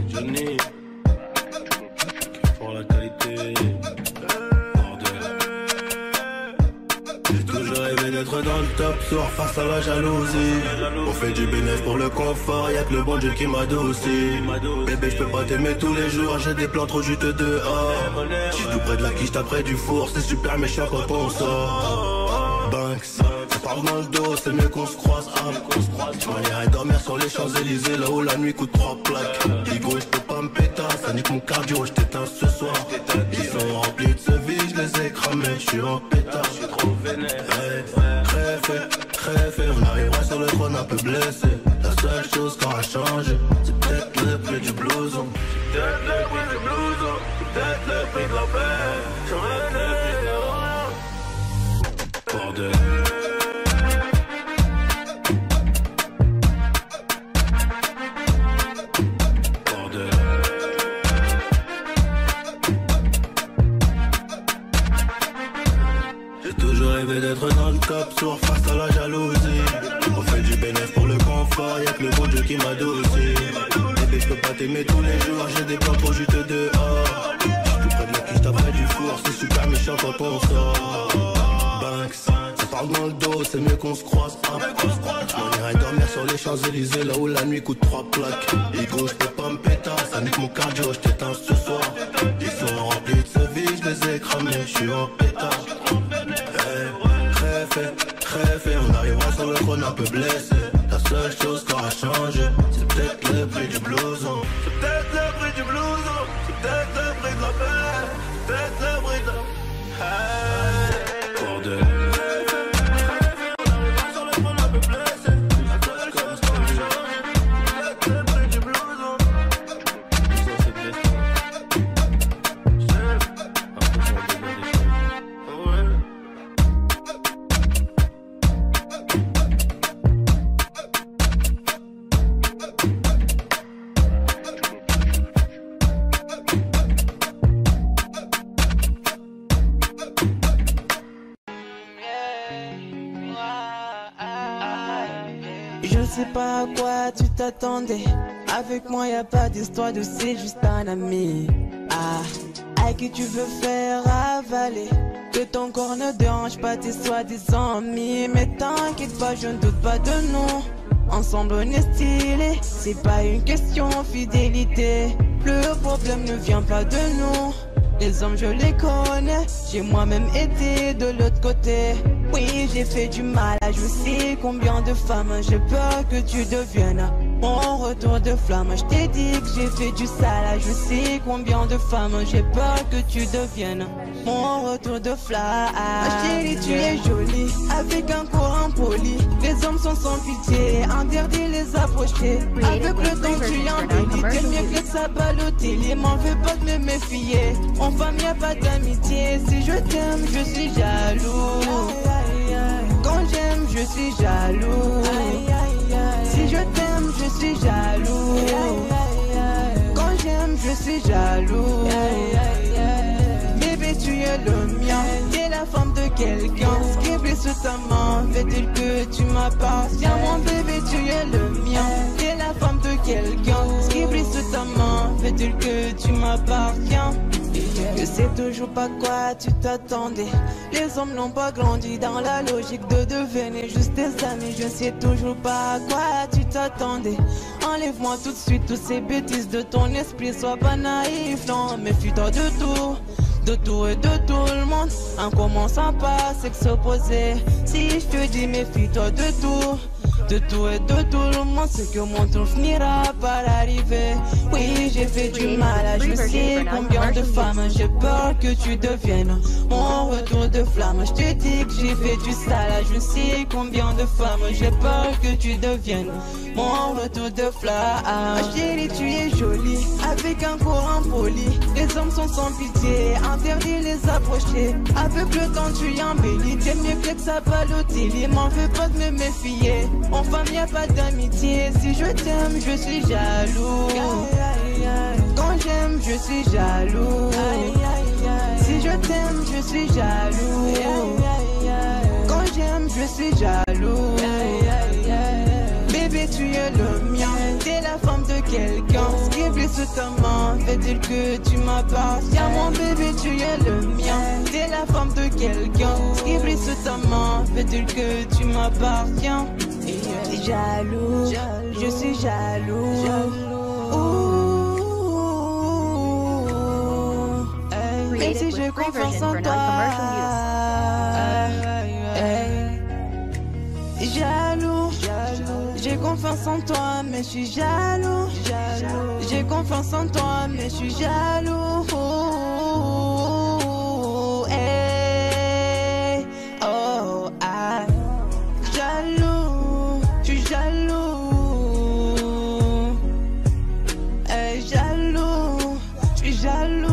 Johnny, pour la qualité, bordel. J'ai toujours rêvé d'être dans le top, soir face à la jalousie. On fait du bénéfice pour le confort, y'a que le bon Dieu qui m'adoucit. Bébé, je peux pas t'aimer tous les jours, j'ai des plans trop juteux dehors. J'suis tout près de la quiche, t'as près du four, c'est super méchant quand on sort. Banks, ça parle dans le dos, c'est mieux qu'on se croise. Tu m'irais dormir sur les Champs-Élysées, là où la nuit coûte 3 plaques. Digo, j'peux pas me péter, ça nique mon cardio, j't'éteins ce soir. Ils sont remplis de ce vide, j'les ai cramés, j'suis en pétard. J'suis trop vénère. Très fait, on arrivera sur le trône un peu blessé. La seule chose qui aura changé, c'est peut-être le prix du blouson. C'est peut-être le prix du blouson, c'est peut-être le prix de la paix. J'aurais bordel. J'ai toujours rêvé d'être dans le top, sourd face à la jalousie. On fait du bénéfice pour le confort, y'a que le bon Dieu qui m'adoucit. Bébé, je peux pas t'aimer tous les jours, j'ai des plans trop juteux dehors. J'suis tout près de la quiche, t'as près du four, c'est super méchant quand on sort. Banks, ça parle dans le dos, c'est mieux qu'on se croise. On irait dormir sur les Champs-Élysées, là où la nuit coûte 3 plaques. Ego, j'peux pas me péter, ça nique mon cardio, j't'éteins ce soir. Ils sont remplis de ce vide, j'les ai cramés, j'suis en pétard. Très fait, on arrivera sur le trône un peu blessé. La seule chose qui aura changé, c'est peut-être le prix du blouson. C'est peut-être le prix du blouson, c'est peut-être le prix de la paix, c'est peut-être le prix de la... Bordel. Je sais pas à quoi tu t'attendais. Avec moi y a pas d'histoire de c'est juste un ami. À qui tu veux faire avaler. Que ton corps ne dérange pas tes soi-disant amis. Mais t'inquiète pas, je ne doute pas de nous. Ensemble on est stylé. C'est pas une question fidélité. Le problème ne vient pas de nous. Les hommes je les connais, j'ai moi-même été de l'autre côté. Oui j'ai fait du mal à je sais combien de femmes. J'ai peur que tu deviennes mon retour de flamme. Je t'ai dit que j'ai fait du sale à je sais combien de femmes. J'ai peur que tu deviennes mon retour de flamme. Chérie tu es jolie, avec un corps impoli. Les hommes sont sans pitié, interdit les approcher. Avec le temps tu embellis, t'es mieux que ça Balotelli. M'en veux pas de me méfier. En femme y'a pas d'amitié. Si je t'aime je suis jaloux. Quand j'aime je suis jaloux. Si je t'aime je suis jaloux. Quand j'aime je suis jaloux. Bébé tu es le mien. T'es la femme de quelqu'un. Scribble sur ta main, fait-il que tu m'appartiens. Mon bébé tu es le mien. T'es la femme de quelqu'un. Scribble sur ta main, fait-il que tu m'appartiens. Je sais toujours pas quoi tu t'attendais. Les hommes n'ont pas grandi dans la logique de devenir juste des amis. Je sais toujours pas à quoi tu t'attendais. Enlève-moi tout de suite toutes ces bêtises de ton esprit. Sois pas naïf, non, méfie-toi de tout. De tout et de tout le monde. En commençant par s'opposer. Si je te dis méfie-toi de tout. De tout et de tout le monde, c'est que mon tour finira par arriver. Oui, j'ai fait du mal à je sais combien de femmes. J'ai peur que tu deviennes mon retour de flamme. Je te dis que j'ai fait du sale à je sais combien de femmes. J'ai peur que tu deviennes mon retour de flamme. Chérie, tu es jolie, avec un corps impoli. Les hommes sont sans pitié, interdit les approcher. Avec le temps tu embellis, t'es mieux que ça Balotelli. M'en veux pas de me méfier. En femme y'a pas d'amitié. Si je t'aime je suis jaloux. Quand j'aime je suis jaloux. Si je t'aime je suis jaloux. Quand j'aime, je suis jaloux. Bébé, tu es le mien. T'es la femme de quelqu'un. Ce qui brille sous ta main veut-il que tu m'appartiens? Mon bébé, tu es le mien. T'es la femme de quelqu'un. Ce qui brille sous ta main veut-il que tu m'appartiens? Jaloux, je suis jaloux. Même si je confiance en toi. Jaloux, j'ai confiance en toi, mais je suis jaloux. J'ai confiance en toi, mais je suis jaloux. Hey, oh, ah, jaloux, je suis jaloux. Hey, jaloux, je suis jaloux.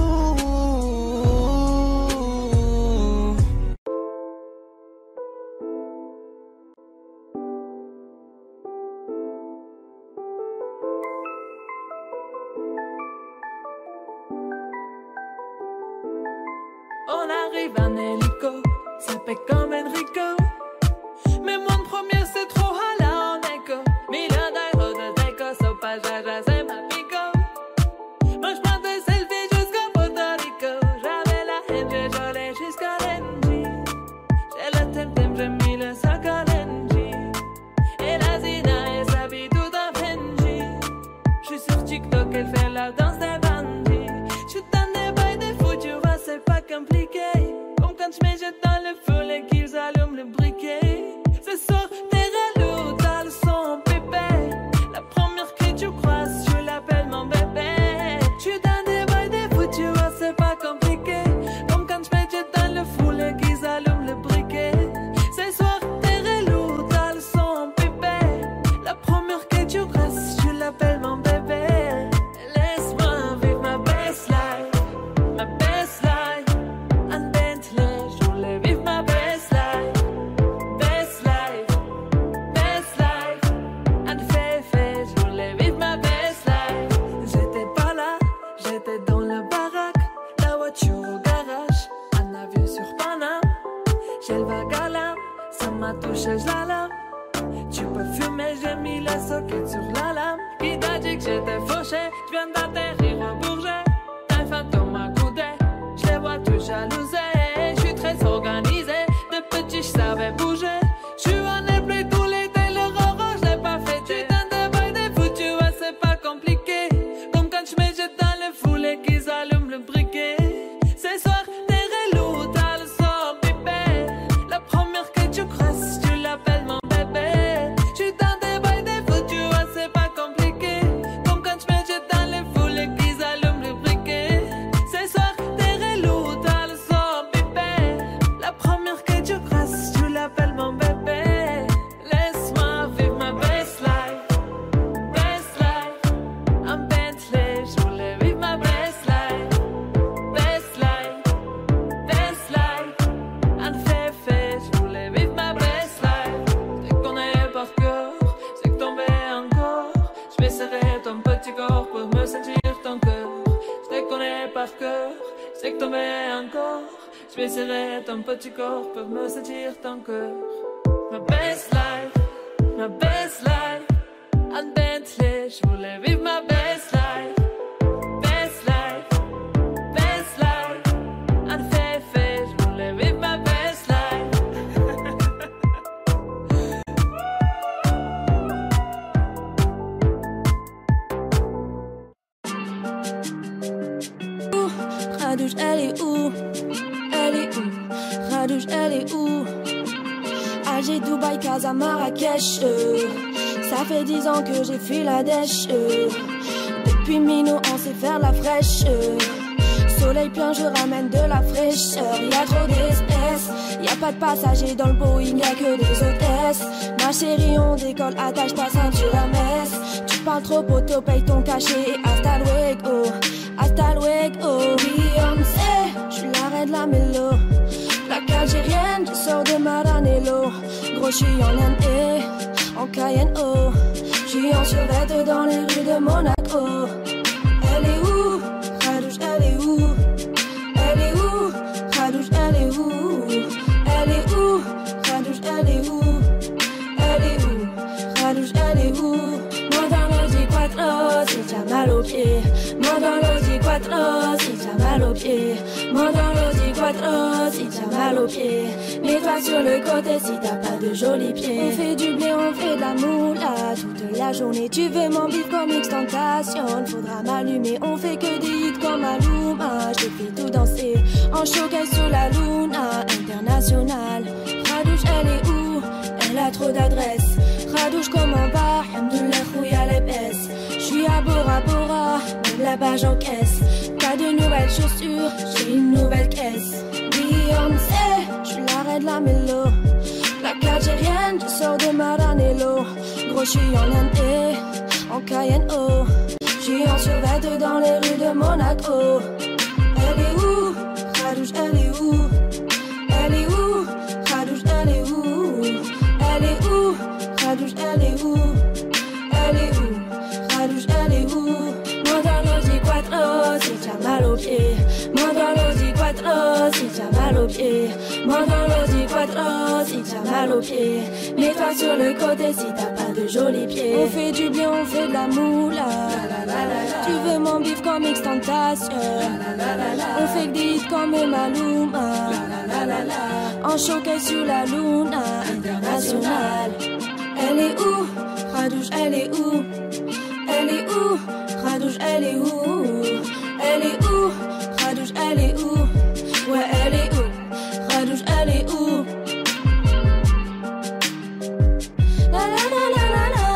On arrive en hélico, ça fait comme Enrico. Mais moi le premier c'est trop hala en écho. Millions d'euros de déco, au passage c'est ma pico. Moi je prends des selfies jusqu'au Porto Rico. J'avais la haine, j'ai gelé jusqu'à l'Engie. J'ai le temtem, j'ai mis le sac à l'Engie. Et la Zina, elle s'habille tout en Benji. J'suis sur TikTok, elle fait la danse des bandits. J'suis dans des bails des fous, tu vois c'est pas compliqué. Comme quand je me jette dans le feu et qu'ils allument le briquet. Ce soir t'es relou, t'as le son pépé. La première que tu croises, je l'appelle mon bébé. J'suis dans des bails des fous, tu vois c'est pas compliqué. Comme quand je me jette dans le feu et qu'ils allument le briquet. Ce soir t'es relou, t'as le son pépé. La première que tu croises, je l'appelle mon bébé. Laisse-moi vivre ma best life. Ma best life, un Bentley, je voulais vivre ma best life. Best life, un féfé, je voulais vivre ma best life. J'étais pas là, j'étais dans le baraque, la voiture au garage, un avion sur Paname. J'ai le vague à l'âme, ça m'a touché, je la lame. Tu peux fumer, j'ai mis la socket sur la lame. Qui t'a dit que j'étais fauché, je viens d'atterrir au Bourget. Un fantôme m'a coudé, je les vois tous jalousés. Je suis très organisé, de petit je savais bouger. Je suis en airplay tout l'été, le roro je l'ai pas fêté. J'suis dans des bails des fous, tu vois c'est pas compliqué. Comme quand je me jette dans le foule et qu'ils allument le briquet. Ce soir t'es relou, t'as le son pipé. La première que tu crosses, tu l'appelles mon bébé. J'suis dans des bails des fous, tu vois c'est pas compliqué. Comme quand je me jette dans le foule et qu'ils allument le briquet. Ce soir t'es relou, t'as le son pipé. La première que tu crosses, tu l'appelles mon bébé. Laisse-moi vivre ma best life. Best life, un Bentley, je voulais vivre ma best life. Best life, un féfé, je voulais vivre ma best life. Je te connais par cœur, c'est que tomber encore. Je vais serrer ton petit corps pour me sentir ton cœur. Je te connais par cœur, c'est que tomber encore. Je vais serrer ton petit corps pour me sentir ton cœur. Ma best life, un Bentley, je voulais vivre ma best life. Best life, un féfé, je voulais vivre ma best life. Radouche, elle est où? Elle est où? Radouche, elle est où? Alger, Dubaï, Casa, Marrakech. Ça fait 10 ans que j'ai fui la dèche. Depuis Mino, on sait faire la fraîche. Soleil plein, je ramène de la fraîcheur. Y'a trop d'espèces, y'a pas de passagers dans le Boeing, y'a que des hôtesses. Ma chérie, on décolle, attache ta ceinture à messe. Tu parles trop, poteau, paye ton cachet. Hasta luego, hasta luego. Beyoncé, j'suis la reine de la mélo. Plaque algérienne, je sors de Maranello. Gros, j'suis en Inde, en Cayenne, oh. J'suis en survette dans les rues de Monaco. Elle est où? Radouche, elle est où? Elle est où? Radouche, elle est où? Elle est où? Radouche, elle est où? pied. Mandalo di quattro, si t'as mal aux pieds. Mandalo di quattro, si t'as mal aux pieds. Mets-toi sur le côté si t'as pas de jolis pieds. On fait du blé, on fait de la moula toute la journée. Tu veux mon bif comme extentation, faudra m'allumer. On fait que des hits comme Maluma. Je te fais tout danser en showcase sur la Luna internationale. Radouche, elle est où? Elle a trop d'adresses. Radouche, comment va? Hamdoulah, khouya l'épaisse. J'suis à Bora Bora, même là-bas j'encaisse. T'as de nouvelles chaussures, j'ai une nouvelle caisse. Beyoncé, j'suis l'arrêt de la mélo. La algérienne, je sors de Maranello. Gros, j'suis en Inde, en Cayenne, oh. J'suis en survêt dans les rues de Monaco. Elle est où? Radouche, elle est où? Elle est où? Radouche, elle est où? Elle est où? Radouche, elle est où? Elle est où? Radouche, elle est où? Mandalo di quattro, si t'as mal aux pieds. Mandalo di quattro, si t'as mal aux pieds. Mandalo di quattro, si t'as mal aux pieds. Mets-toi sur le côté si t'as pas de jolis pieds. On fait du bien, on fait de la moula. Tu veux mon bif comme extentation. On fait que des hits comme Maluma. En showcase sur la Luna internationale. Elle est où? Radouche, elle est où? Elle est où? Radouche, elle est où? Elle est où? Radouche, elle est où? Ouais, elle est où? Radouche, elle est où? La la la la la la.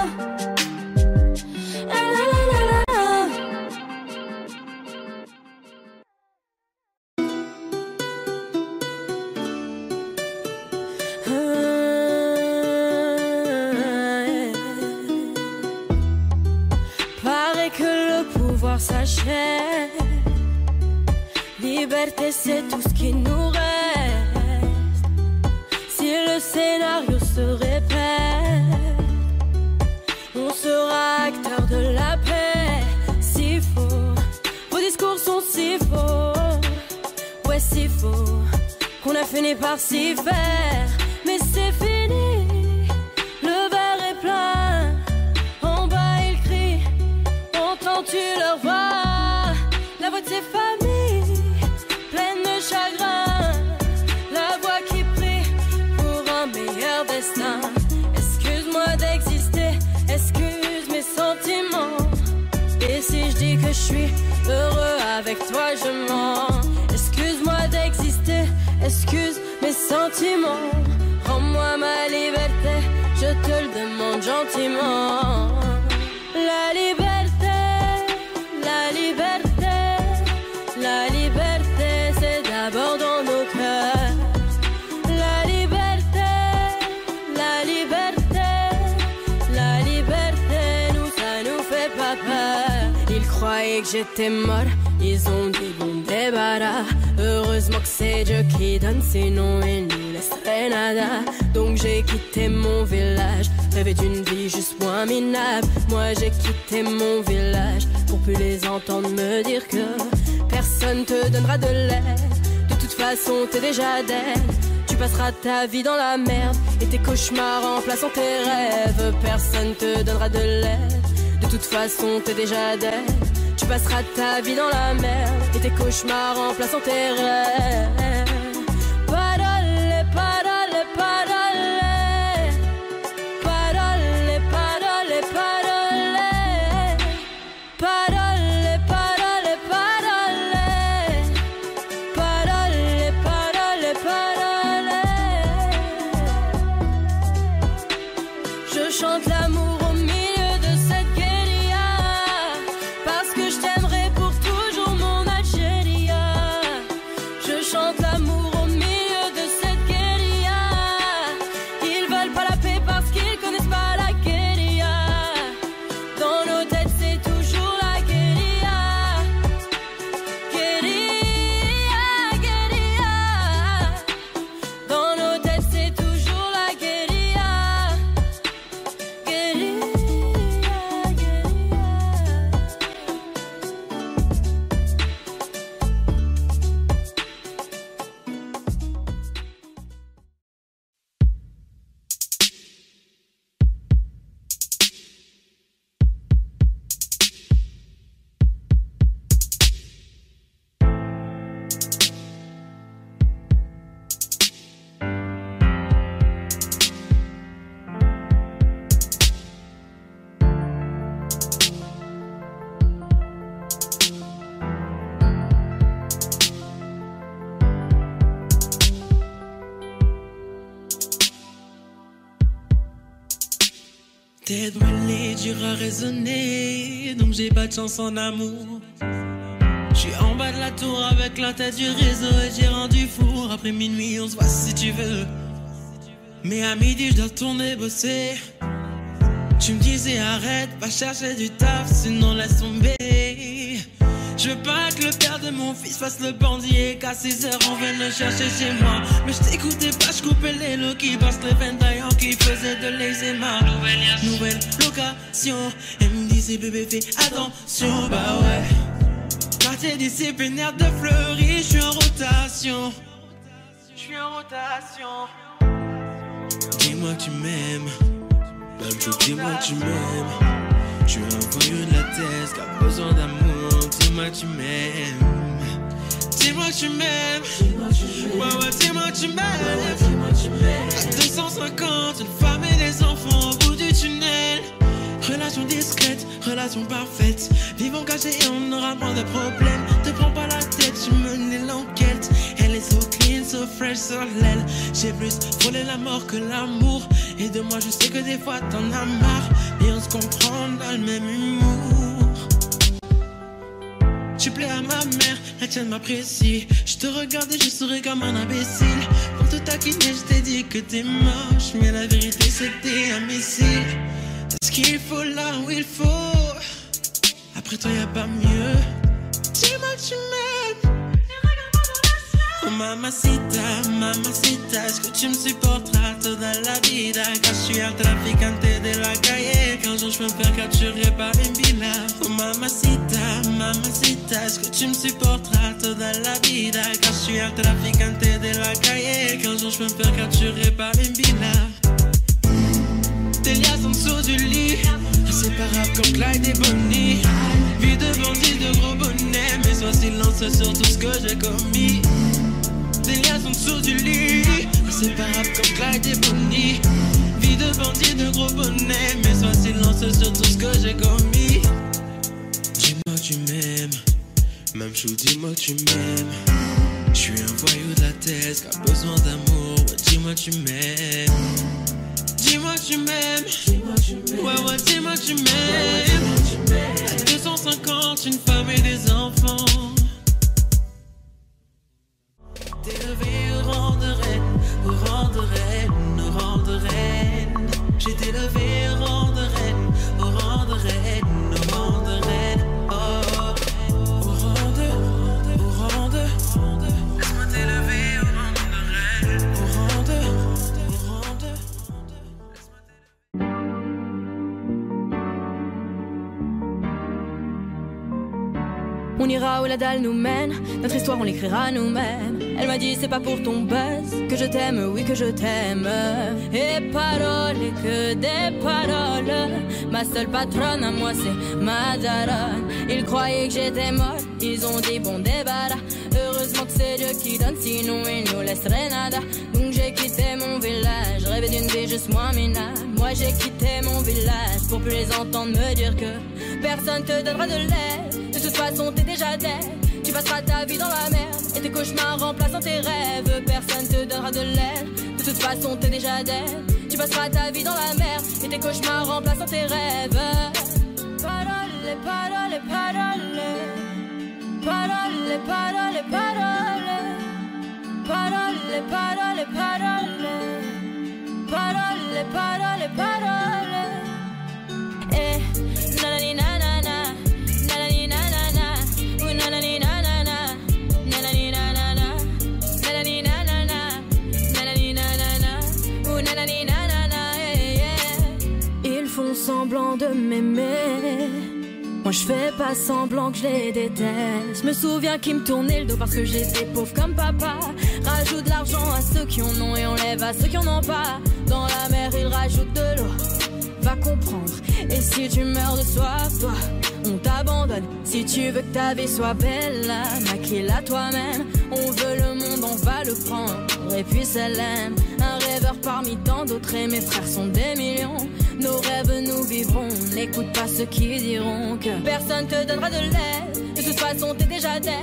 La la la la la la. Paraît que le pouvoir s'achève. Liberté, c'est tout ce qui nous reste. Si le scénario se répète, on sera acteur de la paix. Si faux, vos discours sont si faux. Ouais, si faux, qu'on a fini par s'y faire. Mais c'est fini, le verre est plein. En bas ils crient, entends-tu leur voix? La voix de ses familles, pleine de chagrin. La voix qui prie pour un meilleur destin. Excuse-moi d'exister, excuse mes sentiments. Et si je dis que je suis heureux avec toi, je mens. Excuse-moi d'exister, excuse mes sentiments. Rends-moi ma liberté, je te le demande gentiment. La liberté, la liberté, la liberté, c'est d'abord dans nos cœurs. La liberté, la liberté, la liberté, nous ça nous fait pas peur. Ils croyaient que j'étais mort, ils ont dit bon débarras. Heureusement que c'est Dieu qui donne, sinon il nous laisserait nada. Donc j'ai quitté mon village, rêvé d'une vie juste moins minable. Moi j'ai quitté mon village pour plus les entendre me dire que personne te donnera de l'aide. De toute façon t'es déjà dead. Tu passeras ta vie dans la merde et tes cauchemars remplaçant tes rêves. Personne te donnera de l'aide. De toute façon t'es déjà dead. Tu passeras ta vie dans la merde et tes cauchemars remplaçant tes rêves. Parole, parole, parole. Parole, parole, parole. Parole, parole, parole. Parole, parole, parole. Je chante l'amour au milieu de cette guérilla, parce que je t'aimerai pour toujours mon Algérie. Je chante l'amour au milieu de cette guérilla. Ils veulent pas la paix parce qu'ils connaissent pas la guérilla. Dans nos têtes c'est toujours la guérilla. Guérilla, guérilla. Dans nos têtes c'est toujours la guérilla. Tête brûlée, dur à raisonner, donc j'ai pas de chance en amour. J'suis en bas de la tour avec la tête du réseau et j'ai rendu four. Après minuit, on se voit si tu veux. Mais à midi, je dois retourner bosser. Tu me disais arrête, va chercher du taf, sinon laisse tomber. Je veux pas que le père de mon fils fasse le bandit et qu'à 6 heures on vienne le chercher chez moi. Mais je t'écoutais pas, je coupais les lots qui passent les veines d'ailleurs qui faisaient de l'eczéma. Nouvelle location, elle me disait bébé fais attention, bah ouais. Quartier disciplinaire de Fleury, je suis en rotation. Je suis en rotation. Dis-moi que tu m'aimes, même tout dis-moi que tu m'aimes. Je suis un voyou de la thèse qui a besoin d'amour. Dis-moi que tu m'aimes. Dis-moi que tu m'aimes. Ouais, ouais, dis-moi que tu m'aimes. À 250, une femme et des enfants au bout du tunnel. Relation discrète, relation parfaite. Vivons cachés et on aura moins de problèmes. Te prends pas la tête, tu menais l'enquête. Elle est so clean, so fresh sur l'aile. J'ai plus frôlé la mort que l'amour. Et de moi je sais que des fois t'en as marre. Et on se comprend dans le même humour. Tu plais à ma mère, la tienne m'apprécie. Je te regarde et je souris comme un imbécile. Pour te taquiner je t'ai dit que t'es moche. Mais la vérité c'est que t'es un missile. T'as ce qu'il faut là où il faut. Après toi y'a pas mieux. Dis-moi que tu m'aimes. Oh mamacita, mamacita, est-ce que tu me supporteras toda la vida? Car je suis un traficante de la calle. Qu'un jour je peux me faire capturer par une villa. Oh mamacita, mamacita, est-ce que tu me supporteras toda la vida? Car je suis un traficante de la calle. Qu'un jour je peux me faire capturer par une villa. Tes liasses en dessous du lit, inséparables comme Clyde et Bonnie. Vie de bandit, de gros bonnet, mais sois silencieux sur tout ce que j'ai commis. Des liasses en dessous du lit, inséparables comme Clyde et Bonnie. Vie de bandit, de gros bonnet, mais sois silencieux sur tout ce que j'ai commis. Dis-moi que tu m'aimes, même chou, dis-moi que tu m'aimes. Je suis un voyou de la thèse qui a besoin d'amour, ouais, dis-moi que tu m'aimes. Dis-moi que tu m'aimes, ouais, ouais, dis-moi que tu m'aimes. À 250, une femme et des enfants. T'es levé au rang de reine, au rang de reine, au rang de reine. J'étais levé au rang de reine, au rang de reine, au rang de reine. Oh, au rang de, laisse-moi t'élever au rang de reine, au rang de, On ira où la dalle nous mène, notre histoire on l'écrira nous-mêmes. Elle m'a dit c'est pas pour ton buzz que je t'aime, oui que je t'aime. Et paroles, et que des paroles. Ma seule patronne à moi c'est ma daronne. Ils croyaient que j'étais molle, ils ont dit bon débarras. Heureusement que c'est Dieu qui donne, sinon il nous laisserait nada. Donc j'ai quitté mon village, rêvé d'une vie juste moins minable. Moi j'ai quitté mon village pour plus les entendre me dire que personne te donnera de l'aide. De toute façon t'es déjà dead. Tu passeras ta vie dans la merde et tes cauchemars remplaçant tes rêves. Personne te donnera de l'aide. De toute façon t'es déjà dead. Tu passeras ta vie dans la merde et tes cauchemars remplaçant tes rêves. Parole, parole, parole. Parole, parole, parole. Parole, parole, parole. Parole, parole, parole. Eh, nanani nanana. Nanani nanana. Ou nanani nanana. Nanani nanana. Nanani nanana. Nanani nanana. Ou nanani nanana. Ils font semblant de m'aimer. Moi je fais pas semblant que je les déteste. Je me souviens qu'ils me tournaient le dos parce que j'étais pauvre comme papa. Rajoute de l'argent à ceux qui en ont et enlève à ceux qui en ont pas. Dans la mer ils rajoutent de l'eau, va comprendre. Et si tu meurs de soif, toi, on t'abandonne. Si tu veux que ta vie soit belle, maquille-la toi-même. On veut le monde, on va le prendre. Et puis ça l'aime. Un rêveur parmi tant d'autres et mes frères sont des millions. Nos rêves nous vivrons, n'écoute pas ceux qui diront que personne te donnera de l'aide. De toute façon t'es déjà dead.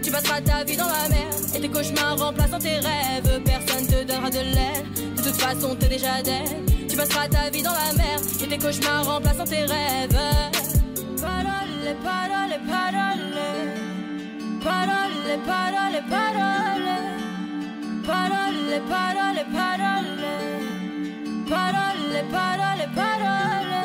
Tu passeras ta vie dans la merde et tes cauchemars remplaçant tes rêves. Personne te donnera de l'aide. De toute façon t'es déjà dead. Tu passeras ta vie dans la merde et tes cauchemars remplaçant tes rêves. Parole, parole, parole. Parole, parole, parole. Parole, parole, parole. Parole, parole, parole.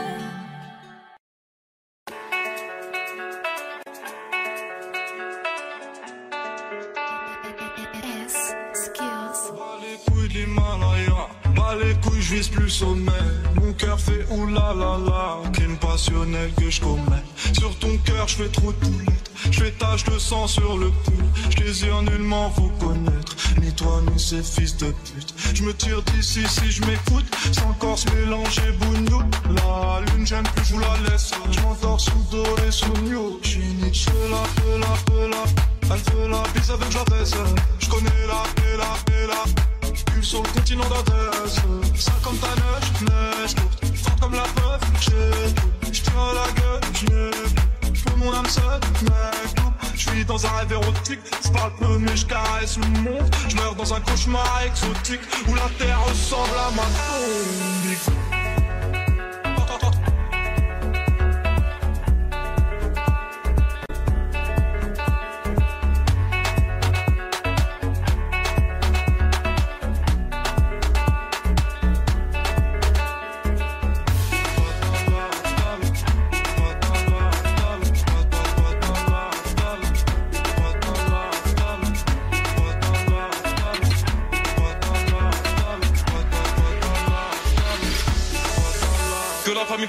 Bas les couilles de l'Himalaya, bas les couilles, je vise plus sommet. Mon cœur fait oulala, crime passionnel que je commets. Sur ton cœur, je fais trop de poulettes. Je fais tache de sang sur le pull. Je désire nullement vous connaître, ni toi ni ces fils de pute. Je me tire d'ici si je m'écoute, sans encore se mélanger bougnou. La lune j'aime plus, je vous la laisse. Je m'endors sous doré, sous new. Je suis Nietzsche, elle veut la bise avec la baisse. Je connais la pulse sur le continent d'Adès. Ça comme ta neige courte, forte comme la preuve. Je tire à la gueule, je peux mon âme seule, mec. Je vis dans un rêve érotique, je parle peu mais je caresse le monde. Je meurs dans un cauchemar exotique où la terre ressemble à ma tombe.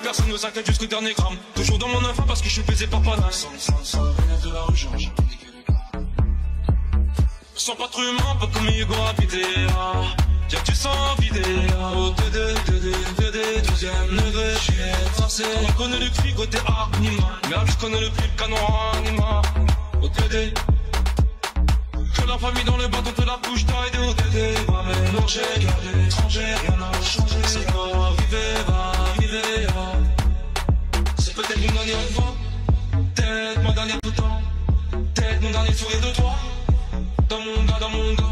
Personne ne s'inquiète jusqu'au dernier gramme. Toujours dans mon enfant parce que je suis baisé par Panas. Sans de la rue, j'ai sans pas trop humain, pas comme Hugo habité. Y'a que tu sens vidé. Au DD, 12ème degré, j'ai forcé. On connaît le cri côté animal. Merde, je connais le prix, le canon animal. Au DD. Que la famille dans le bâton te la couche d'aide. Au DD. Va mélanger, garder étranger, rien n'a changé. C'est pas arrivé, va arriver. C'est peut-être une dernière fois, peut-être ma dernière tout temps, peut-être mon dernier sourire de toi. Dans mon gars,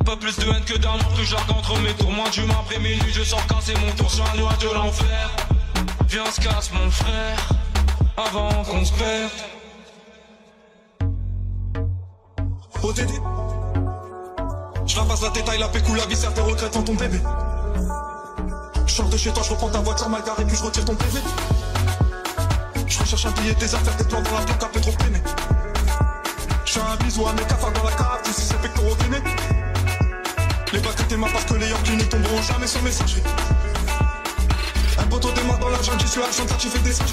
pas plus de haine que d'amour, plus j'argue entre mes tours. Moins d'humain après minuit, je sors casser mon tour sur un nuage de l'enfer. Viens, se casse mon frère, avant qu'on se perde. OTD, je ramasse la détaille, la pécou, la viscère, tes regrets en ton bébé. Je sors de chez toi, je reprends ta voiture mal garée, puis je retire ton PV. Je recherche un billet, des affaires, des plans dans la bloc, un peu trop peiné. Je fais un bisou à mes cafards dans la cave, d'ici c'est pectoraux gainés. Les batteries t'aiment parce que les Yankees ne tomberont jamais sur messagerie. Un poteau démarre dans la jungle, j'y suis à Chanta, tu fais des sages.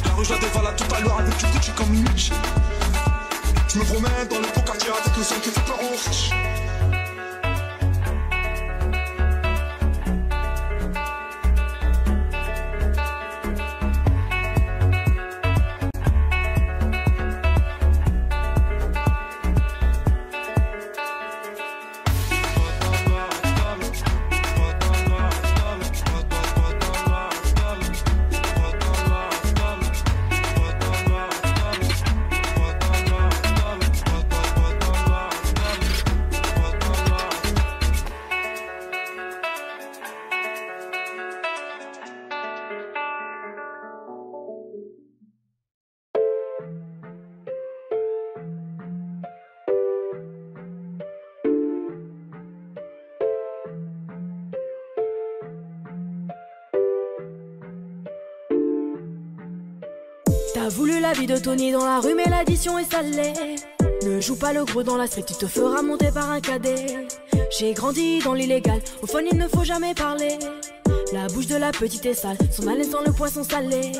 La rue, je la dévalade tout à l'heure avec du Gucci comme une niche. Je me promène dans le beau quartier avec le son qui fait peur aux riches. T'as voulu la vie de Tony dans la rue mais l'addition est salée. Ne joue pas le gros dans la street, tu te feras monter par un cadet. J'ai grandi dans l'illégal, au fun il ne faut jamais parler. La bouche de la petite est sale, son haleine sent le poisson salé.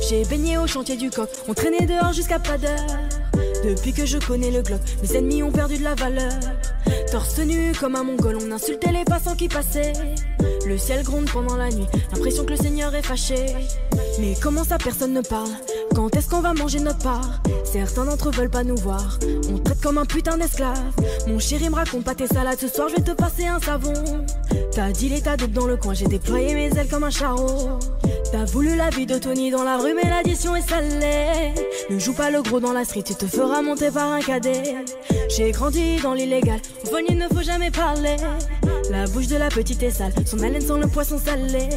J'ai baigné au chantier du coq, on traînait dehors jusqu'à pas d'heure. Depuis que je connais le Glock, mes ennemis ont perdu de la valeur. Torse nu comme un mongol, on insultait les passants qui passaient. Le ciel gronde pendant la nuit, l'impression que le Seigneur est fâché. Mais comment ça personne ne parle? Quand est-ce qu'on va manger notre part? Certains d'entre eux veulent pas nous voir. On te traite comme un putain d'esclave. Mon chéri me raconte pas tes salades. Ce soir je vais te passer un savon. T'as dit l'état dope dans le coin. J'ai déployé mes ailes comme un charreau. T'as voulu la vie de Tony dans la rue, mais l'addition est salée. Ne joue pas le gros dans la street, tu te feras monter par un cadet. J'ai grandi dans l'illégal, au fond il ne faut jamais parler. La bouche de la petite est sale, son haleine sent le poisson salé.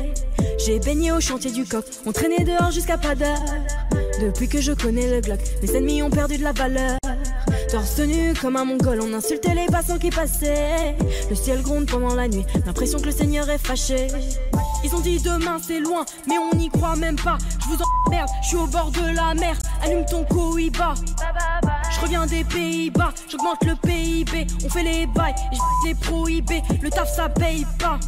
J'ai baigné au chantier du coq, on traînait dehors jusqu'à pas d'heure. Depuis que je connais le Glock, mes ennemis ont perdu de la valeur. Torse nu comme un mongol, on insultait les passants qui passaient. Le ciel gronde pendant la nuit, l'impression que le Seigneur est fâché. Ils ont dit demain c'est loin, mais on n'y croit même pas. Je vous emmerde, je suis au bord de la mer. Allume ton Cohiba. Je reviens des Pays-Bas, j'augmente le PIB. On fait les bails, et je les prohibés. Le taf ça paye pas.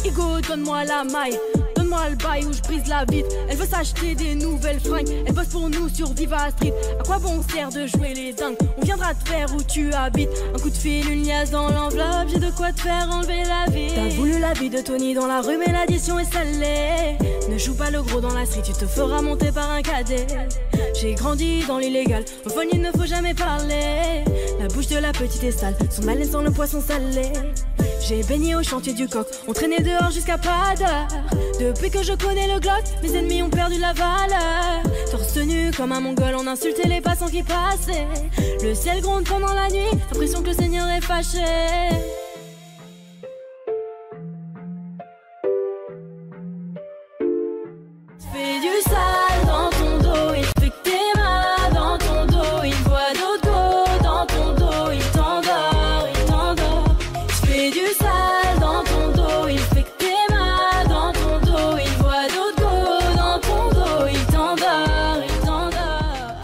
Hugo, donne-moi la maille. Donne-moi le bail où je brise la vitre. Elle veut s'acheter des nouvelles fringues. Elle bosse pour nous sur Diva Street. À quoi bon sert de jouer les dingues? On viendra te faire où tu habites. Un coup de fil, une liasse dans l'enveloppe. J'ai de quoi te faire enlever la vie. T'as voulu la vie de Tony dans la rue, mais l'addition est salée. Ne joue pas le gros dans la street, tu te feras monter par un cadet. J'ai grandi dans l'illégal, au fond il ne faut jamais parler. La bouche de la petite est sale, son haleine sent le poisson salé. J'ai baigné au chantier du coq, on traînait dehors jusqu'à pas d'heure. Depuis que je connais le Glock, mes ennemis ont perdu la valeur. Torse nu comme un mongol, on insultait les passants qui passaient. Le ciel gronde pendant la nuit, l'impression que le Seigneur est fâché. Fais du sale dans ton dos, il fait que t'es mal dans ton dos. Il voit d'autres go dans ton dos, il t'endort, il t'endort. Fais du sale dans ton dos, il fait que t'es mal dans ton dos. Il voit d'autres go dans ton dos, il t'endort, il t'endort.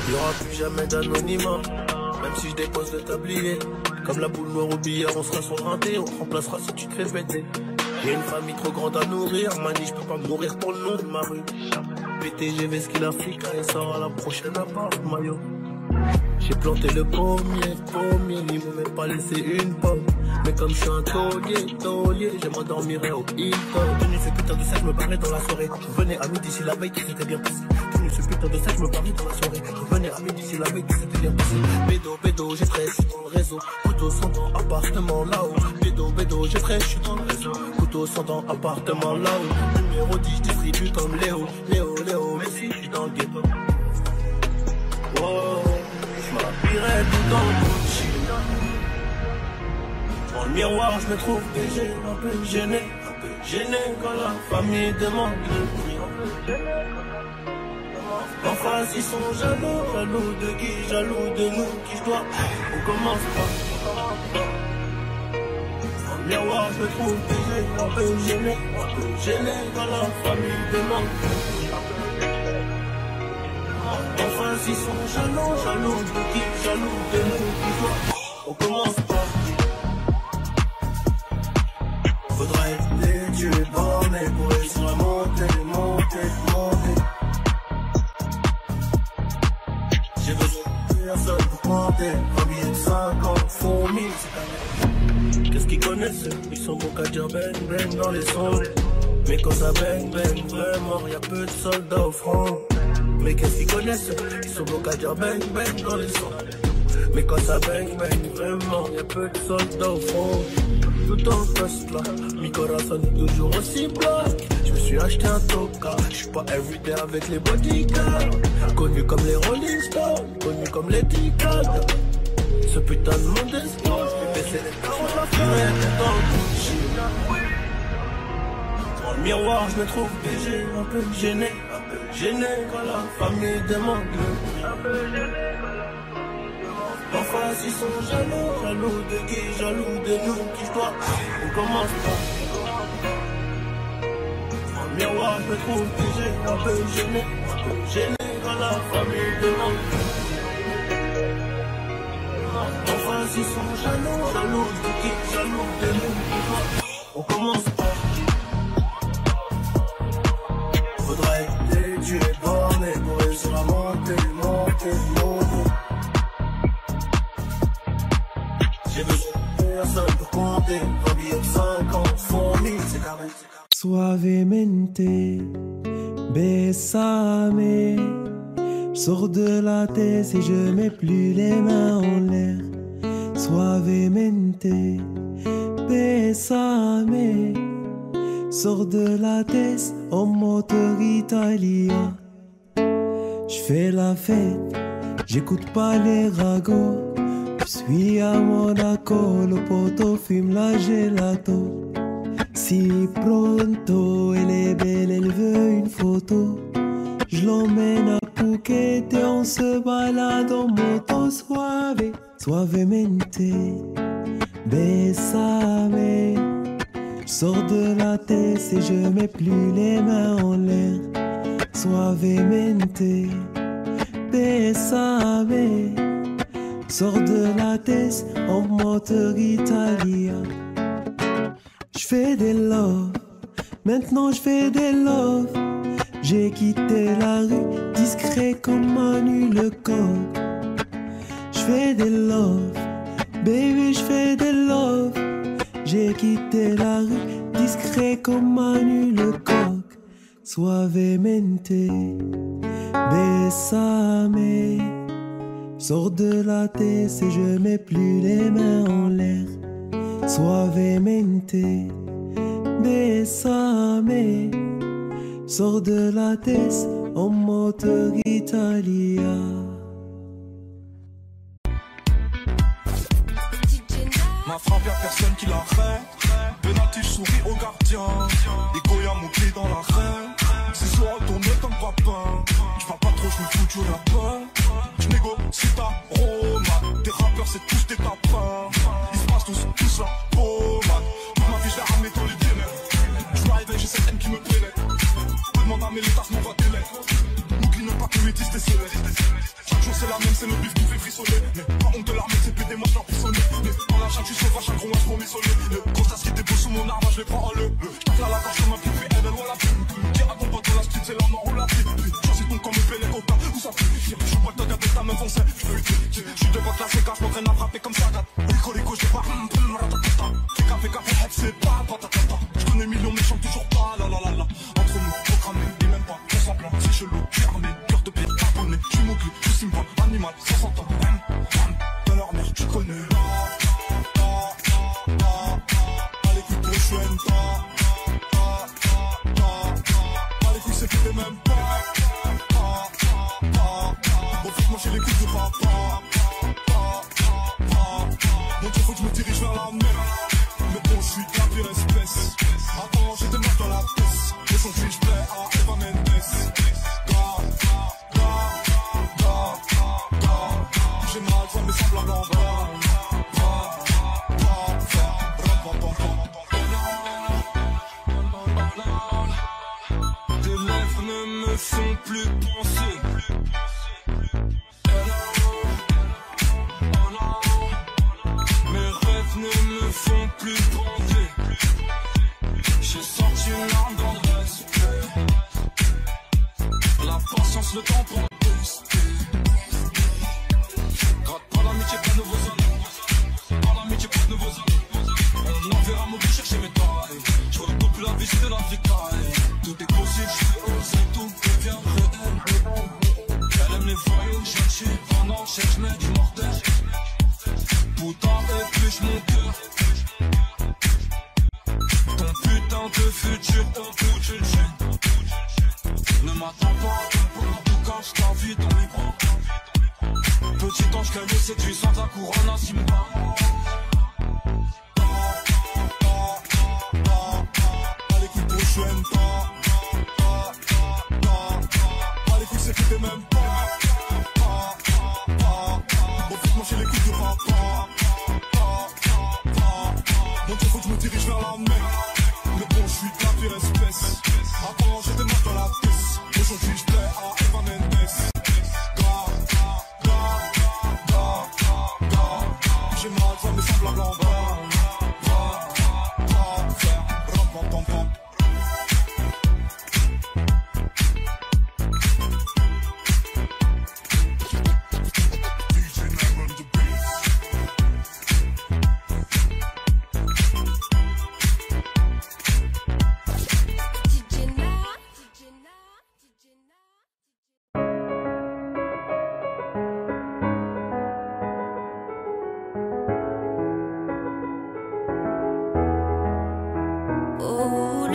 Y'aura plus jamais d'anonymat, même si je dépose le tablier. Comme la boule noire au billard, on sera sur le rinté, on te remplacera si tu te fais péter. J'ai une famille trop grande à nourrir, manie, je peux pas mourir pour le nom de ma rue. PTG, ce qu'il a fait quand il sort à la prochaine appart, maillot. J'ai planté le pommier, il m'a même pas laissé une pomme. Mais comme je suis un taulier, je m'endormirai au Hilton. Tenu ce putain de sac, je me barrais dans la soirée. Je venais à midi si la veille qui s'était bien passé. Tenu ce putain de sac, je me barrais dans la soirée. Je venais à midi si la veille qui s'était bien passé. Bédo, j'ai fraîche, je suis dans le réseau. Couteau sans dents, appartement là-haut. Bédo, j'ai fraîche, je suis dans le réseau. Couteau sans dents, appartement là-haut. Numéro 10, je distribue comme Léo, mais si je suis dans le ghetto. Wow. J'm'habillerai tout dans Gucci. Dans le miroir, je me trouve déjà un peu gêné quand la famille demande le prix. En face, ils sont jaloux de qui, jaloux de nous, qui je dois. On commence pas. Dans le miroir, je me trouve déjà un peu gêné quand la famille demande le prix. Enfin, s'ils sont jaloux de qui, jaloux de nous, qui doit. On commence pas. Faudra être tuer borné pour réussir à monter. J'ai besoin de personne pour monter. Un billet de 50, font 1000. Qu'est-ce qu'ils connaissent? Ils sont bons qu'à dire bang dans les sons. Mais quand ça bang, vraiment, y'a peu de soldats au front. Mais qu'est-ce qu'ils connaissent? Ils sont bons qu'à dire bang dans les sons. Mais quand ça bang, vraiment, y'a peu de soldats au front. Tout en poste là, mi corazon est toujours aussi black. Je me suis acheté un toka, je suis pas everyday avec les bodyguards. Connu comme les Rolling Stones, connu comme les Ticals. Ce putain de monde explose, mais c'est les parents de la fête dans le Gucci. Dans le miroir, je me trouve déjà un peu gêné quand la famille demande le prix. En face, ils sont jaloux de qui, jaloux de nous, qui je dois. On commence pas. Dans le miroir, je me trouve déjà un peu gêné quand la famille demande. En face, ils sont jaloux de qui, jaloux de nous, qui je dois. On commence pas. Faudra être tué bon. J'ai besoin de personne pour compter. Un billet de 50 font 1000, c'est carré. Suavemente, besame. J'sors de la tête et je mets plus les mains en l'air. Suavemente, besame. Sors de la tête en moteur italien. J'fais la fête, j'écoute pas les ragots. J'suis à Monaco, le poteau fume la gelato. Si pronto, elle est belle, elle veut une photo. Je l'emmène à Phuket et on se balade en moto. Suave, suavemente, besame. J'sors de la tête et je mets plus les mains en l'air. Suavemente, besame. Sors de la tête en moteur italien. J'fais des love, maintenant j'fais des love. J'ai quitté la rue, discret comme Manu le coq. J'fais des love, baby j'fais des love. J'ai quitté la rue, discret comme Manu le coq. Suavemente, besame. Sors de la tête et je mets plus les mains en l'air. Suavemente, besame. Sors de la tête en moteur italien. Ma frappe y'a personne qui l'arrête. Penalty, je souris au gardien. Et Goya mon pied dans l'arène. C'est soir tourné comme papin. J'parle pas trop, j'me fous du lapin. J'négocie ta romade. Des rappeurs c'est tous des tapins. Ils se passent tous la pommade. Toute ma vie je l'ai ramené dans les ténèbres. J'm'arrive et j'ai cette haine qui me pénètre. Demande à mes létas, m'envoie des lettres. N'oublie même pas que 8 10 t'es célèbre. Chaque jour c'est la même, c'est le bif qui fait frissonner. Mais pas honte de l'armée, c'est pété, moi je leur pissonner. Mais dans la chatte, tu sauvage, un gros pour m'isoler. Le gros ça qui était beau sous mon arme, je les prends en le. J'tape là la gorge comme un pipi, elle est loin la pute. Qui raconte pas dans la street, c'est l'homme en roule la pipe. Choisis ton camp, me paie les copains, où ça pue. J'suis pas le temps avec ta main foncée. J'suis devant la séquence, j'm'entraîne à frapper comme ça. Rico, j'l'ai pas. Fais café, c'est pas patatata. J'connais millions, mais chante toujours pas, la la la la. Entre nous, programmé, et même pas, on s'en plan, c'est chelou, j'suis armé, cœur de pied, abonné, j'suis mobile, j'suis simple, animal, 60 ans, dans leur mère, tu connais. Allez, écoute, je suis un allez, écoute, c'est que t'es même pas. Bon, faut que moi j'ai les coups de papa. Mon Dieu, faut que je me dirige vers la mer. Mais bon, je suis de la pire espèce. Avant, j'étais mort dans la pièce. Aujourd'hui, je plais à Eva Mendes. J'ai mal, je vois mes semblables en bas. Tes lèvres ne me font plus penser. Mes rêves ne me font plus bander. J'ai sorti une arme dans le respect. La patience, le temps pour tester. Gratte pas l'amitié, pas de nouveaux amis. Pas l'amitié, pas de nouveaux amis. On enverra mon but chercher mes tailles. Je redouble plus la vie, c'est de la vicaille. Tout est possible, je suis osé, tout devient réel. Elle aime les voyous, chercher pendant, cherche mec du mortel. Putain, épluche mon cœur. Ton putain de futur, ton bout de chaîne. Ne m'attends pas, en tout cas, je t'invite dans mes bras. Petit ange qu'elle me séduit sans ta couronne à Simba. Allez, écoute, je suis un allez, écoute, c'est que t'es même pas. Bon, faut que moi j'ai les coups de papa. Mon Dieu, faut que je me dirige vers la mer. Mais bon, je suis de la pire espèce. Avant, j'étais mort dans la pièce. Aujourd'hui, je plais à Eva Mendes. J'ai mal, je vois mes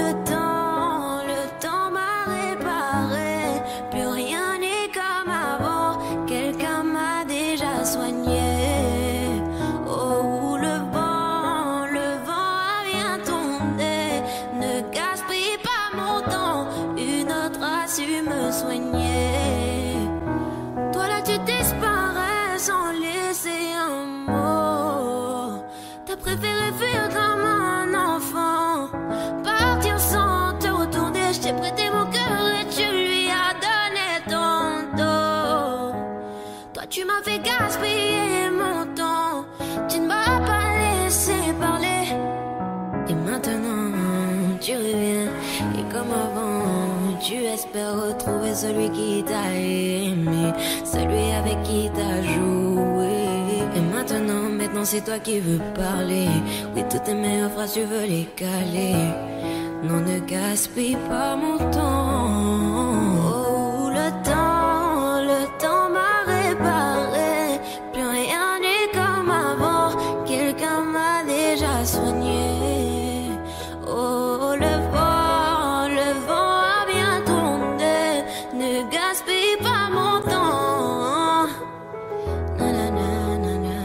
le temps m'a réparé. Plus rien n'est comme avant. Quelqu'un m'a déjà soigné. Oh, le vent a bien tourné. Ne gaspille pas mon temps. Une autre a su me soigner. Toi là tu disparais sans laisser un mot. T'as préféré fuir comme un enfant, partir sans te retourner. Je t'ai prêté mon cœur et tu lui as donné ton dos. Toi tu m'as fait gaspiller mon temps. Tu ne m'as pas laissé parler. Et maintenant tu reviens. Et comme avant tu espères retrouver celui qui t'a aimé, celui avec qui t'as joué. Et maintenant c'est toi qui veux parler. Oui, toutes tes meilleures phrases tu veux les caler. Non, ne gaspille pas mon temps. Oh, le temps m'a réparé. Plus rien n'est comme avant. Quelqu'un m'a déjà soigné. Oh, le vent a bien tourné. Ne gaspille pas mon temps. Na na na na na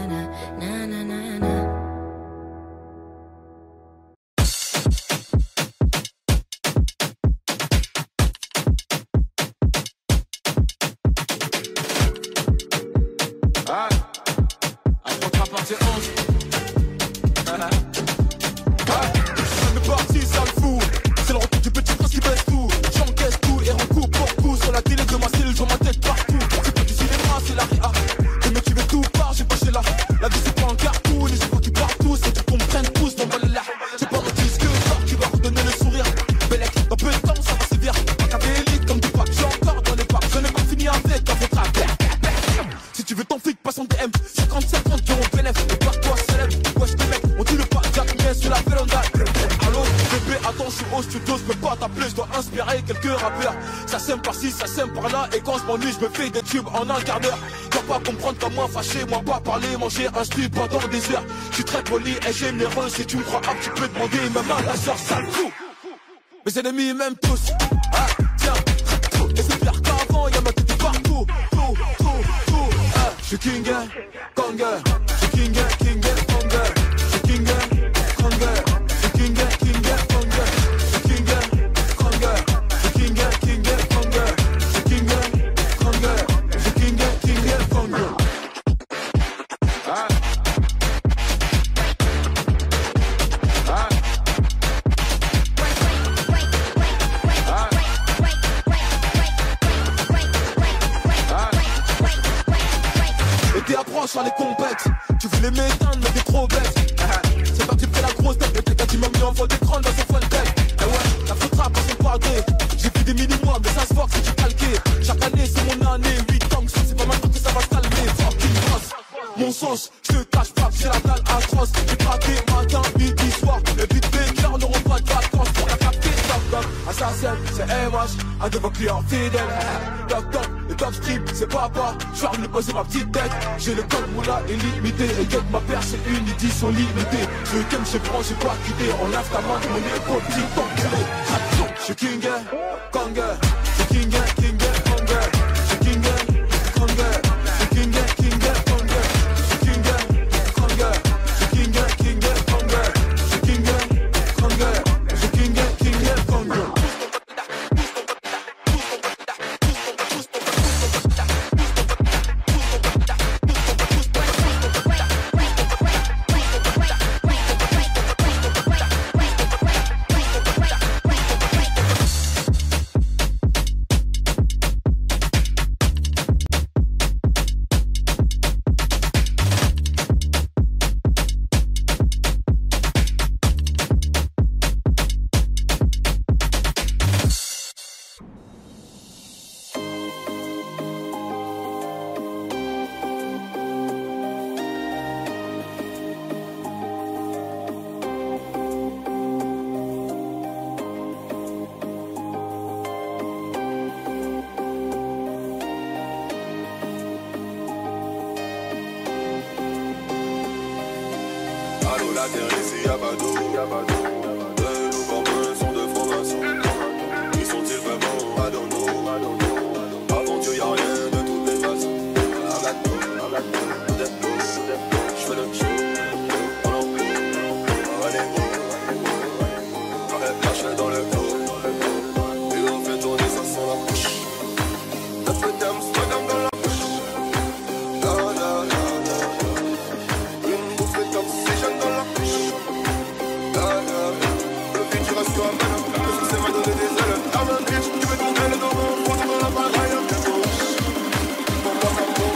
na na na na. Ah, à partir 11. On est parti, ça le fout. C'est le retour du petit prince qui baisse tout. J'encaisse tout et rends coup pour coup. Sur la télé de ma cellule, je vois ma tête partout. C'est pas du cinéma, c'est la réa. Et mais tu veux tout part, j'ai pas chez là. La vie c'est pas un cartoon, et je vois qu'ils partent tous. Et tu comprends tous, dans le là. J'ai pas un disque d'or qui va redonner le sourire. Bellec, dans peu de temps, ça va sévir. Pas élite comme du pack, j'ai encore dans les packs. Je n'ai pas fini avec un votre affaire. Si tu veux ton flic, passe en DM. 50-50 qui ont bénéf. Et par toi célèbre. Wesh les mecs, on dit le pas Jack mais sur la véranda. Allô, bébé, attends, je suis au studio, je peux pas t'appeler, je dois inspirer quelques rappeurs. Ça sème par-ci, ça sème par-là. Et quand je m'ennuie, je me fais des tubes en un quart d'heure. Tu vas pas comprendre comme moi fâché, moi pas parler, manger un stup pendant des heures. Je suis très poli et généreux. Si tu me crois up, tu peux demander même à la soeur, sale fou. Mes ennemis m'aiment tous. Ah, tiens, et c'est pire qu'avant, y'a ma tête partout. Je suis King, Kanger. Je suis King, Kanger. Je suis King, Kanger. Je suis King, Kanger. Je suis King, Kanger. Je suis King, Kanger. Je suis King, Kanger. Je suis King, Kanger. Ah. Ah. Et t'es approche sur les compètes. Tu voulais m'éteindre mais t'es trop bête. C'est pas que tu fais la grosse tête. Mais t'es tu m'as mis en vol d'écran dans son fun tech. Et ouais, la faute rap à son padré. J'ai vu des mini-mois mais ça se voit que c'est du calqué. Chaque année c'est mon année. 8 ans que c'est pas maintenant que ça va se calmer. Fucking boss. Mon sens, je te cache pas que j'ai la dalle atroce. J'ai craqué matin, midi, soir. Le beat baker n'auront pas de vacances pour la capter. Toc toc, assassin, c'est MH. Un de vos clients fidèles. Toc toc, le top strip, c'est papa. Je suis venu poser ma petite tête. J'ai le code moula illimité. Et que ma paire c'est une édition limitée. Je t'aime, je prends, j'ai pas quitté. On lave ta main de mon épaule, petit t'enculé. Je suis King, Kanger. Je suis King, Kanger. Je suis King, Kanger. Je suis King, Kanger. la terre ici y'a pas d'eau. De nous comme un son de fromage. chercher dans le dos. Et on fait tourner ça sans la bouche. Un peu d'Amsterdam dans la bouche. La la la la. Une bouffée d'oxygène dans la bouche. La la la. Le futur reste comme un homme. Le succès m'a donné des ailes. La main bitch, tu veux tourner le dos. Faut tourner la bagaille un peu gauche. Pour moi ça me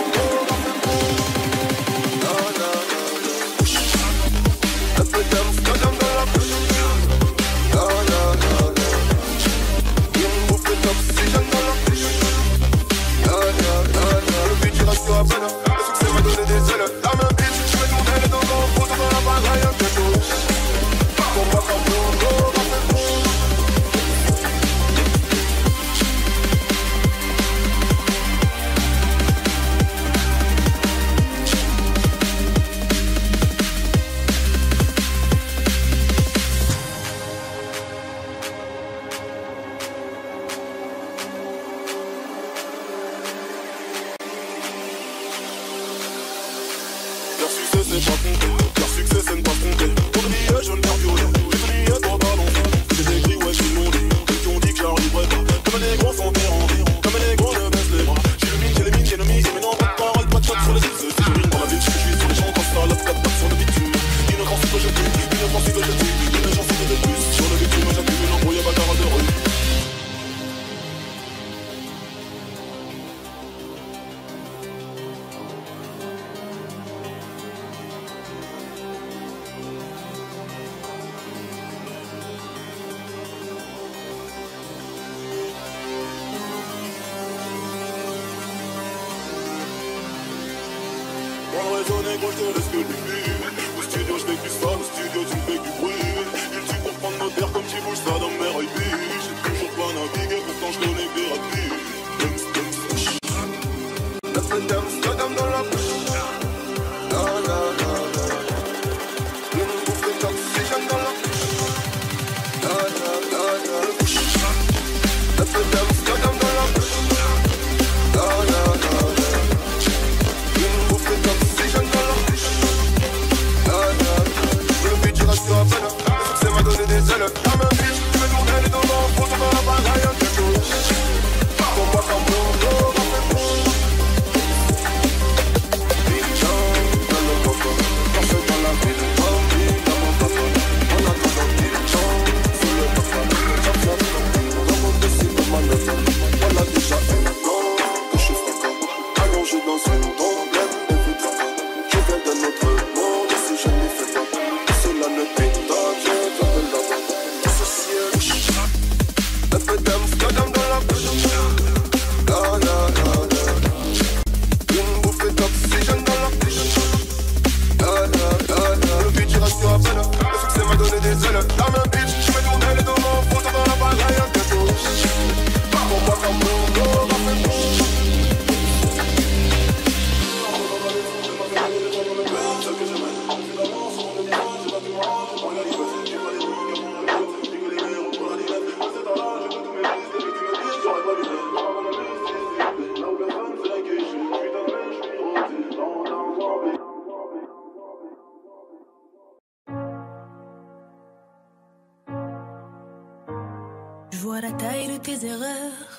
vois la taille de tes erreurs.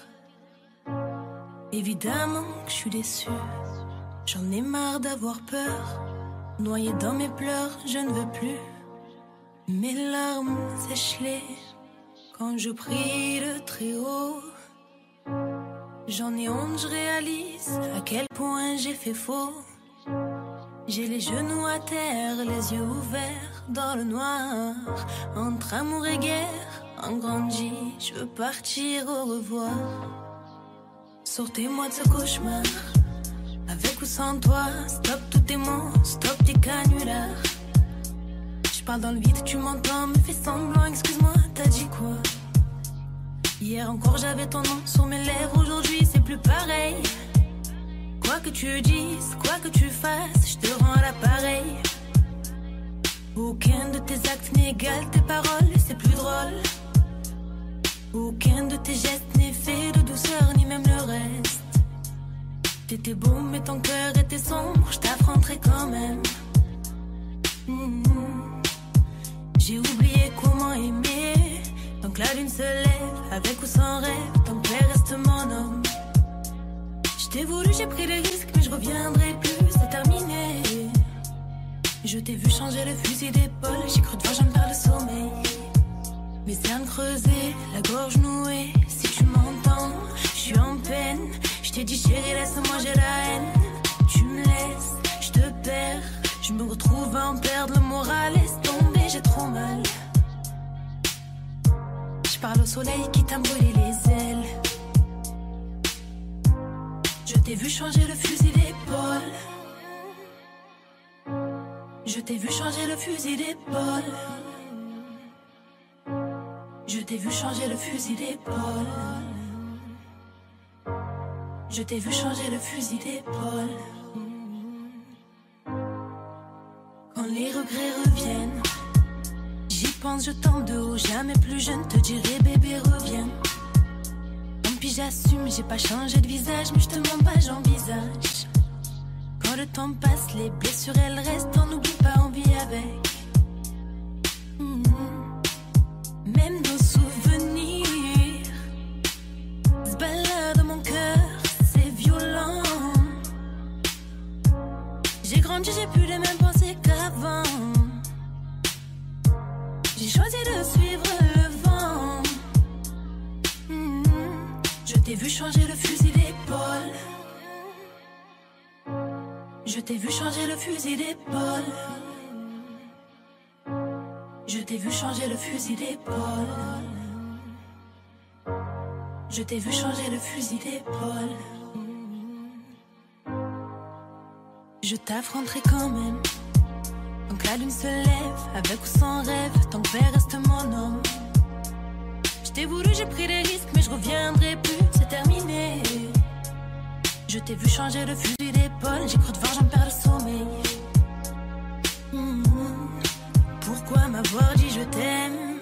Évidemment que je suis déçue. J'en ai marre d'avoir peur. Noyée dans mes pleurs, je ne veux plus. Mes larmes sèchent-les quand je prie le très haut. J'en ai honte, je réalise à quel point j'ai fait faux. J'ai les genoux à terre, les yeux ouverts dans le noir. Entre amour et guerre, en grandi, je veux partir au revoir. Sortez-moi de ce cauchemar, avec ou sans toi. Stop tous tes mots, stop tes canulars. Je parle dans le vide, tu m'entends, me fais semblant, excuse-moi, t'as dit quoi? Hier encore j'avais ton nom sur mes lèvres, aujourd'hui c'est plus pareil. Quoi que tu dises, quoi que tu fasses, je te rends l'appareil. Aucun de tes actes n'égale tes paroles, c'est plus drôle. Aucun de tes gestes n'est fait de douceur, ni même le reste. T'étais beau mais ton cœur était sombre, je t'affronterai quand même. J'ai oublié comment aimer. Tant Donc la lune se lève, avec ou sans rêve, ton père reste mon homme. Je t'ai voulu, j'ai pris des risques, mais je reviendrai plus, c'est terminé. Je t'ai vu changer le fusil d'épaule, j'ai cru te voir, j'en perds le sommeil. Mes cernes creusées, la gorge nouée, si tu m'entends, je suis en peine. Je t'ai dit chérie, laisse-moi, j'ai la haine. Tu me laisses, je te perds, je me retrouve à en perdre le moral. Laisse tomber, j'ai trop mal. Je parle au soleil qui t'a brûlé les ailes. Je t'ai vu changer le fusil d'épaule. Je t'ai vu changer le fusil d'épaule. Je t'ai vu changer le fusil d'épaule. Je t'ai vu changer le fusil d'épaule. Quand les regrets reviennent, j'y pense, je tombe de haut. Jamais plus jeune, te dirai bébé reviens. Tant pis j'assume, j'ai pas changé de visage, mais je te mens pas, j'envisage. Quand le temps passe, les blessures elles restent, on n'oublie pas, on vit avec. Même nos souvenirs se baladent dans mon cœur, c'est violent. J'ai grandi, j'ai plus les mêmes pensées qu'avant. J'ai choisi de suivre le vent. Je t'ai vu changer le fusil d'épaule. Je t'ai vu changer le fusil d'épaule. Je t'ai vu changer le fusil d'épaule. Je t'ai vu changer le fusil d'épaule. Je t'affronterai quand même. Donc la lune se lève, avec ou sans rêve, ton père reste mon homme. Je t'ai voulu, j'ai pris des risques, mais je reviendrai plus, c'est terminé. Je t'ai vu changer le fusil d'épaule, j'ai cru te voir, j'en perds le sommeil. Pourquoi m'avoir dit je t'aime?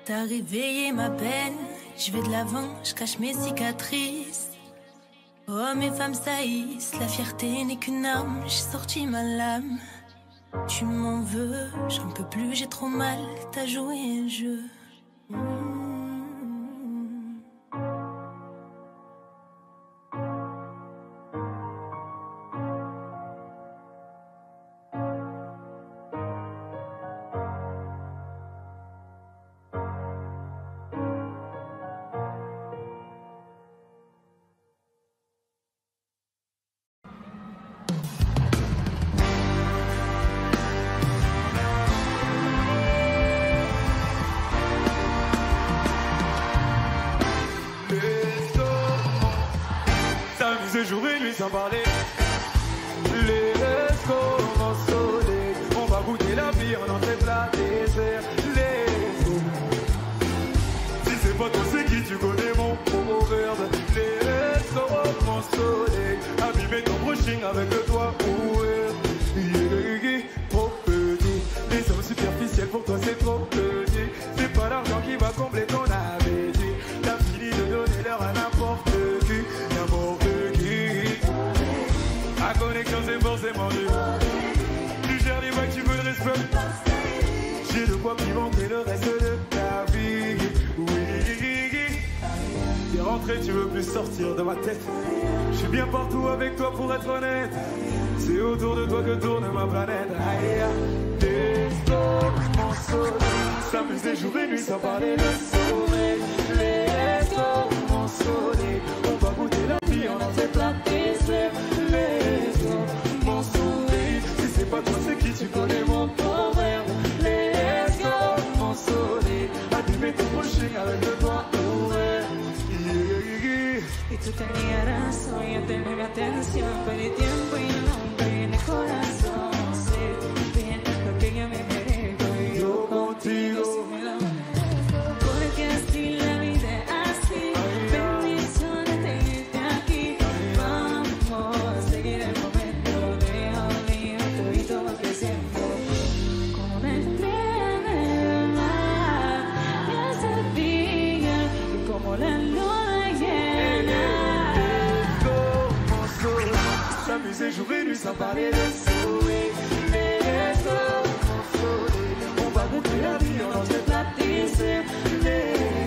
T'as réveillé ma peine. Je vais de l'avant, je cache mes cicatrices. Oh mes femmes saillissent, la fierté n'est qu'une arme. J'ai sorti ma lame. Tu m'en veux, j'en peux plus, j'ai trop mal. T'as joué un jeu. Jour et nuit sans parler. Les commencent soleil. On va goûter la vie en entrée plat désert. Les si c'est pas toi c'est qui tu connais mon proverbe. Les commencent soleil. Abîmer ton brushing avec le doigt ouvert. Trop petit. Les hommes superficiels pour toi c'est trop petit. C'est pas l'argent qui va combler ton appétit. T'as fini de donner l'heure à n'importe qui. La connexion c'est forcément du. Tu gères les vagues, tu veux le respect. J'ai de quoi pimenter le reste de ta vie. Oui. T'es rentré, tu veux plus sortir de ma tête. Je suis bien partout avec toi pour être honnête. C'est autour de toi que tourne ma planète. Des mon soleil. S'amuser jour et nuit sans parler de sommeil. Les mon soleil. On va goûter la vie en entrée plat dessert. Mon soleil, si c'est pas toi c'est qui tu connais mon proverbe. Les mon soleil, abîmer ton brushing avec le doigt ouvert. Y tú tenías razón, yo tenía mi atención, perdí tiempo y no hombre en el corazón. Sé bien lo que yo me merezco y yo contigo si me lo merezco. Porque así la vida es así, bendiciones tenerte aquí. Vamos a seguir el momento, deja olvidar y todo que siento. Como una estrella del mar, ya sabía que como la luna llena. S'amuser jour et nuit sans parler de soleil. Les mon soleil. On va goûter la vie en entrée plat dessert. Les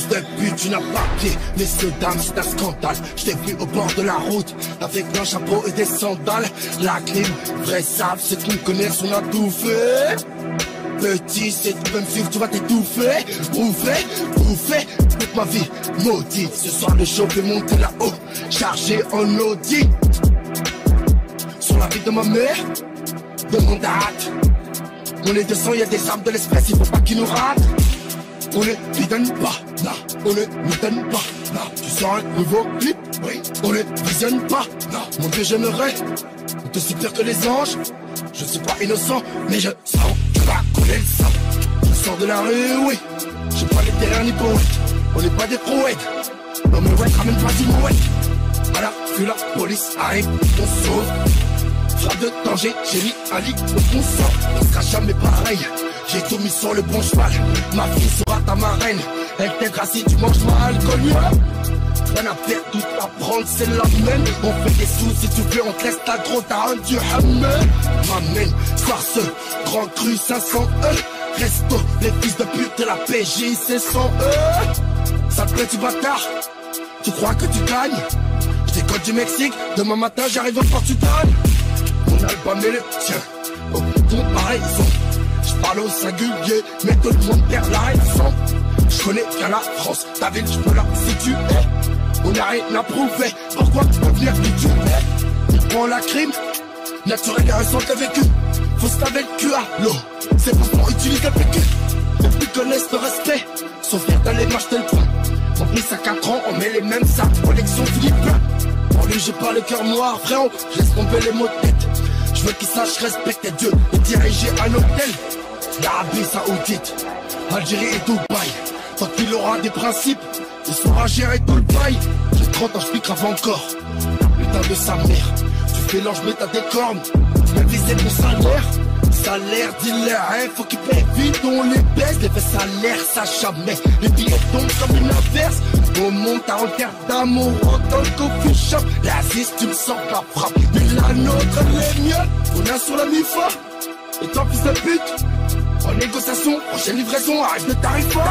fils de pute, tu n'as pas pied. Messieurs, dames, c'est un scandale. Je t'ai vu au bord de la route, avec un chapeau et des sandales. La clim, vrai sable, ceux qui me connaissent, on a tout fait. Petit, si tu peux me suivre, tu vas t'étouffer. Bouffer, toute ma vie maudite. Ce soir, le show peut monter là-haut, chargé en Audi. Sur la vie de ma mère, de mon date. On est 200, y'a des armes de l'espèce, il faut pas qu'ils nous ratent. On ne lui donne pas, non, on ne lui donne pas, non. Tu sors un nouveau clip, oui, on ne visionne pas, non. Mon Dieu, j'aimerais être aussi pire que les anges. Je suis pas innocent, mais je sens que va couler le sang. Je sors de la rue, oui. J'ai pas les terrains ni poètes, on n'est pas des prouettes. Non mais ouais, ramène pas du mouette. Voilà, puis la police arrive, on sauve. Frappe de danger, j'ai mis un lit au bon sang. On sera jamais pareil. J'ai tout mis sur le bon cheval. Ma fille sera ta marraine. Elle t'aidera si tu manges mal connu. Rien à perdre, tout à prendre, c'est la même. On fait des sous si tu veux, on te laisse ta gros, t'as un dieu hammer. M'amène, soir ce grand cru 500 Resto, les fils de pute de la PJ, c'est 100 Ça te plaît du bâtard? Tu crois que tu gagnes? Je décolle du Mexique, demain matin j'arrive au Portugal. Mon album est le tien, au comparaison. Je parle au singulier, mais tout le monde perd la raison. Je connais bien la France, ta ville, je peux la situer. On n'a rien à prouver, pourquoi tu peux venir qui tu es? Tu prends la crime, naturel et récent t'as vécu. Faut se laver le cul à l'eau, c'est pas pour utiliser le PQ. Les plus connaissent le respect, sont fiers d'aller m'acheter le pain. On glisse à 4 ans, on met les mêmes sacs, collection Philippe. Pour lui j'ai pas le cœur noir, frérot, je laisse tomber les mots de tête. Je veux qu'il sache respecter Dieu et diriger un hôtel. L'Arabie Saoudite, Algérie et Dubaï. Tant qu'il aura des principes, il saura gérer tout le bail. J'ai 30 ans, je pique grave encore. Putain de sa mère, tu fais l'ange mais t'as des cornes. Même viser ton salaire, salaire, dealer, hein, faut qu'il paye vite, on les baisse. Les faits salaires, ça jamais. Les billets tombent comme une inverse. On monte à Rotterdam, on rentre dans le coffee shop. L'Aziz, tu me sors la frappe. Mais la nôtre, elle est mieux. On a sur la MIFA. Et toi, fils de pute, en négociation, prochaine livraison, arrive de tarif fort.